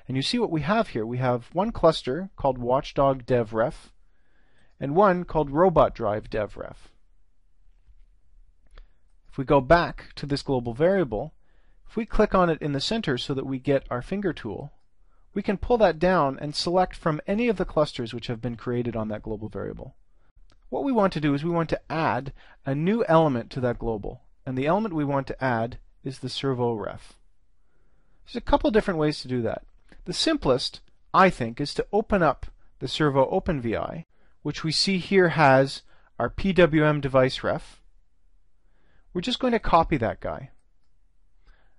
And you see what we have here. We have one cluster called Watchdog dev.ref and one called Robot Drive dev.ref. If we go back to this global variable, if we click on it in the center so that we get our finger tool, we can pull that down and select from any of the clusters which have been created on that global variable. What we want to do is we want to add a new element to that global, and the element we want to add is the servo ref. There's a couple different ways to do that. The simplest, I think, is to open up the servo open.vi, which we see here has our PWM device ref. We're just going to copy that guy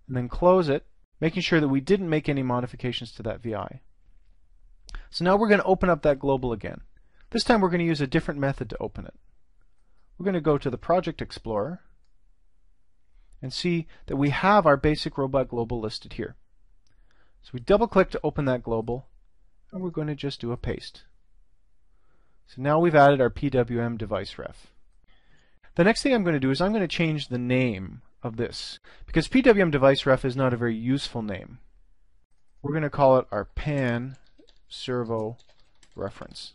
and then close it, making sure that we didn't make any modifications to that VI. So now we're going to open up that global again. This time we're going to use a different method to open it. We're going to go to the Project Explorer and see that we have our basic Robot Global listed here. So we double click to open that global, and we're going to just do a paste. So now we've added our PWM device ref. The next thing I'm going to do is I'm going to change the name of this, because PWM device ref is not a very useful name. We're going to call it our pan servo reference.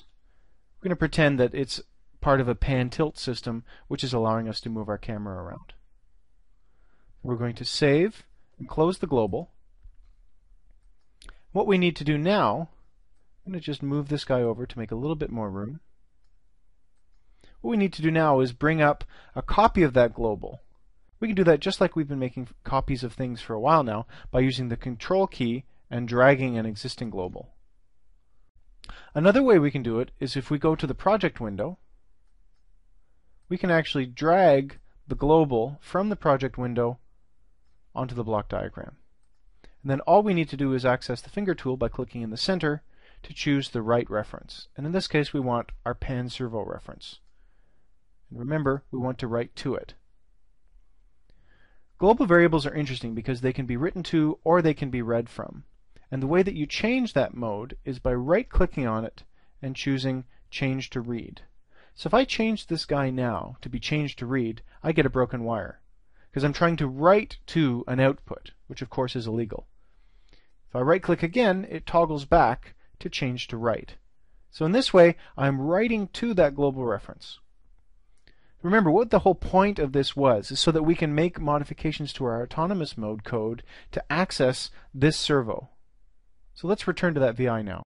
We're going to pretend that it's part of a pan tilt system, which is allowing us to move our camera around. We're going to save and close the global. What we need to do now, I'm going to just move this guy over to make a little bit more room. What we need to do now is bring up a copy of that global. We can do that just like we've been making copies of things for a while now by using the Control key and dragging an existing global. Another way we can do it is if we go to the project window, we can actually drag the global from the project window onto the block diagram. And then all we need to do is access the finger tool by clicking in the center to choose the right reference. And in this case we want our pan servo reference. And remember, we want to write to it. Global variables are interesting because they can be written to or they can be read from. And the way that you change that mode is by right-clicking on it and choosing Change to Read. So if I change this guy now to be changed to read, I get a broken wire, because I'm trying to write to an output, which of course is illegal. If I right-click again, it toggles back to change to write. So in this way, I'm writing to that global reference. Remember, what the whole point of this was is so that we can make modifications to our autonomous mode code to access this servo. So let's return to that VI now.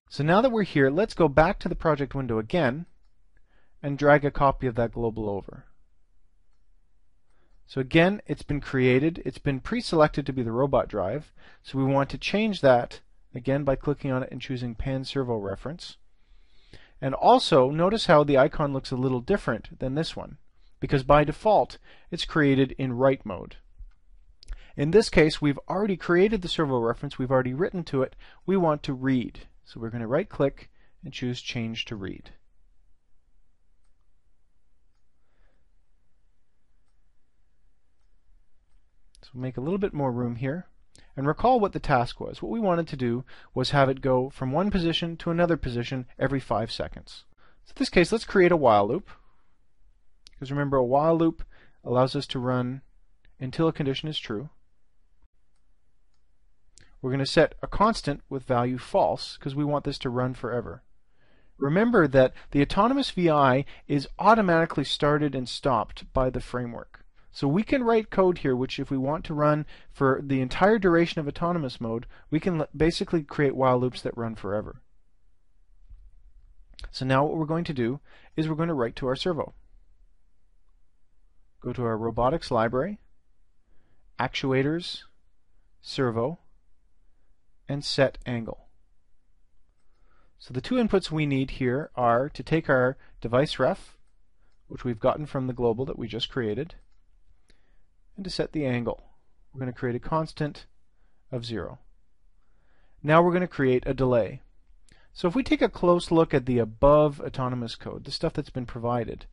So now that we're here, let's go back to the project window again and drag a copy of that global over. So again, it's been created. It's been pre-selected to be the robot drive. So we want to change that again by clicking on it and choosing Pan Servo Reference. And also, notice how the icon looks a little different than this one, because by default, it's created in write mode. In this case, we've already created the servo reference, we've already written to it, we want to read. So we're going to right-click and choose Change to Read. So we'll make a little bit more room here. And recall what the task was. What we wanted to do was have it go from one position to another position every 5 seconds. So in this case, let's create a while loop. Because remember, a while loop allows us to run until a condition is true. We're going to set a constant with value false because we want this to run forever. Remember that the autonomous VI is automatically started and stopped by the framework. So we can write code here which, if we want to run for the entire duration of autonomous mode, we can basically create while loops that run forever. So now what we're going to do is we're going to write to our servo. Go to our robotics library, actuators, servo, and set angle. So the two inputs we need here are to take our device ref, which we've gotten from the global that we just created, and to set the angle. We're going to create a constant of 0. Now we're going to create a delay. So if we take a close look at the above autonomous code, the stuff that's been provided,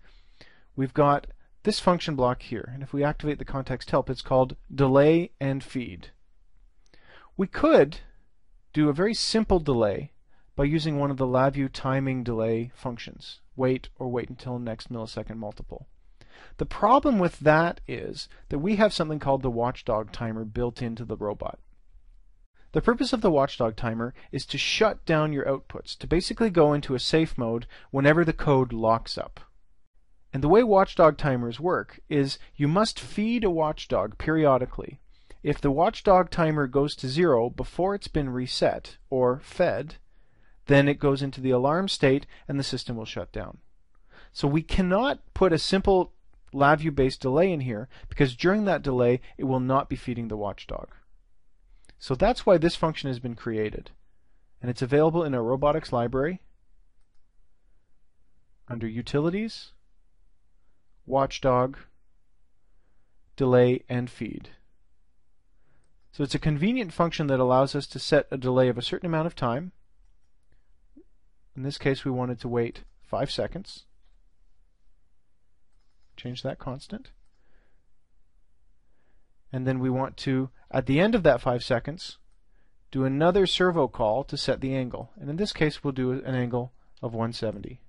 we've got this function block here, and if we activate the context help, it's called delay and feed. We could do a very simple delay by using one of the LabVIEW timing delay functions, wait or wait until next millisecond multiple. The problem with that is that we have something called the Watchdog timer built into the robot. The purpose of the Watchdog timer is to shut down your outputs, to basically go into a safe mode whenever the code locks up. And the way Watchdog timers work is you must feed a Watchdog periodically. If the Watchdog timer goes to 0 before it's been reset or fed, then it goes into the alarm state and the system will shut down. So we cannot put a simple LabVIEW-based delay in here because during that delay it will not be feeding the Watchdog. So that's why this function has been created. And it's available in our robotics library under Utilities, Watchdog, Delay, and Feed. So it's a convenient function that allows us to set a delay of a certain amount of time. In this case, we wanted to wait 5 seconds. Change that constant. And then we want to, at the end of that 5 seconds, do another servo call to set the angle. And in this case, we'll do an angle of 170.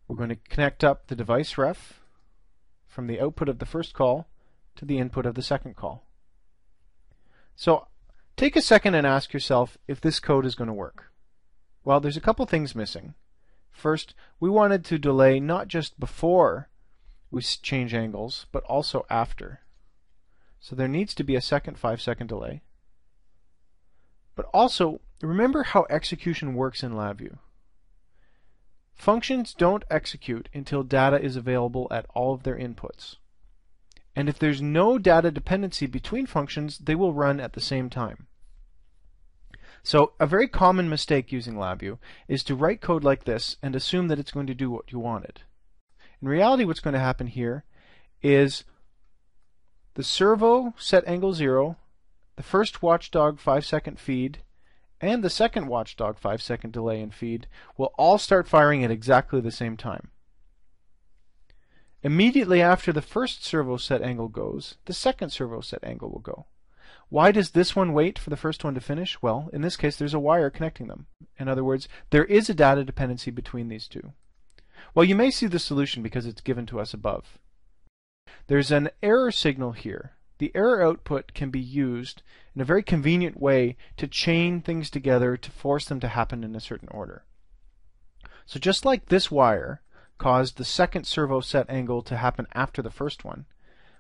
We're going to connect up the device ref from the output of the first call to the input of the second call. So take a second and ask yourself if this code is going to work. Well, there's a couple things missing. First, we wanted to delay not just before we change angles, but also after. So there needs to be a second 5-second delay. But also, remember how execution works in LabVIEW. Functions don't execute until data is available at all of their inputs. And if there's no data dependency between functions, they will run at the same time. So a very common mistake using LabVIEW is to write code like this and assume that it's going to do what you wanted. In reality, what's going to happen here is the servo set angle 0, the first Watchdog 5-second feed, and the second Watchdog 5-second delay and feed will all start firing at exactly the same time. Immediately after the first servo set angle goes, the second servo set angle will go. Why does this one wait for the first one to finish? Well, in this case, there's a wire connecting them. In other words, there is a data dependency between these two. Well, you may see the solution because it's given to us above. There's an error signal here. The error output can be used in a very convenient way to chain things together to force them to happen in a certain order. So just like this wire caused the second servo set angle to happen after the first one,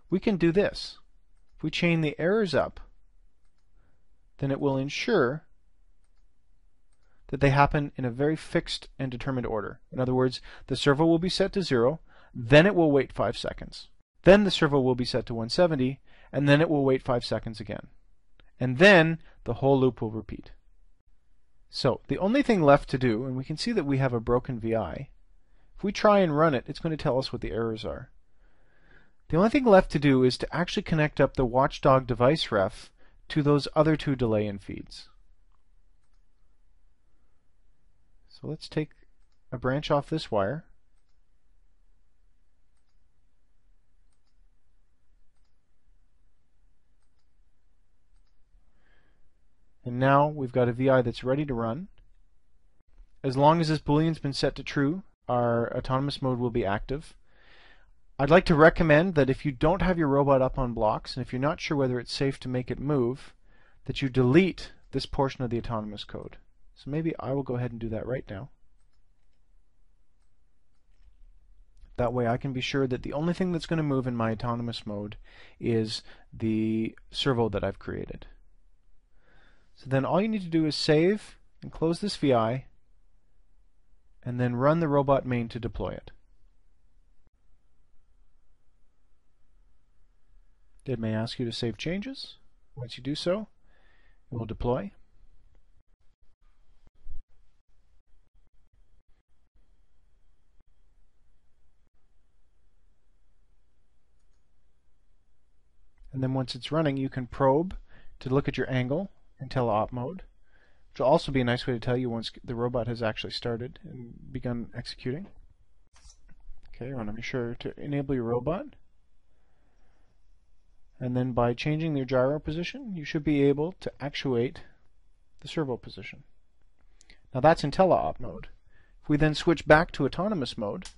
we can do this. If we chain the errors up, then it will ensure that they happen in a very fixed and determined order. In other words, the servo will be set to 0, then it will wait 5 seconds. Then the servo will be set to 170, and then it will wait 5 seconds again. And then the whole loop will repeat. So the only thing left to do, and we can see that we have a broken VI, if we try and run it, it's going to tell us what the errors are. The only thing left to do is to actually connect up the Watchdog device ref to those other two delay and feeds. So let's take a branch off this wire. And now we've got a VI that's ready to run. As long as this Boolean's been set to true, our autonomous mode will be active. I'd like to recommend that if you don't have your robot up on blocks, and if you're not sure whether it's safe to make it move, that you delete this portion of the autonomous code. So maybe I will go ahead and do that right now. That way I can be sure that the only thing that's going to move in my autonomous mode is the servo that I've created. So then all you need to do is save and close this VI, and then run the robot main to deploy it. It may ask you to save changes. Once you do so, it will deploy. And then once it's running, you can probe to look at your angle in teleop mode, which will also be a nice way to tell you once the robot has actually started and begun executing. Okay, you want to be sure to enable your robot. And then by changing their gyro position, you should be able to actuate the servo position. Now that's in teleop mode. If we then switch back to autonomous mode,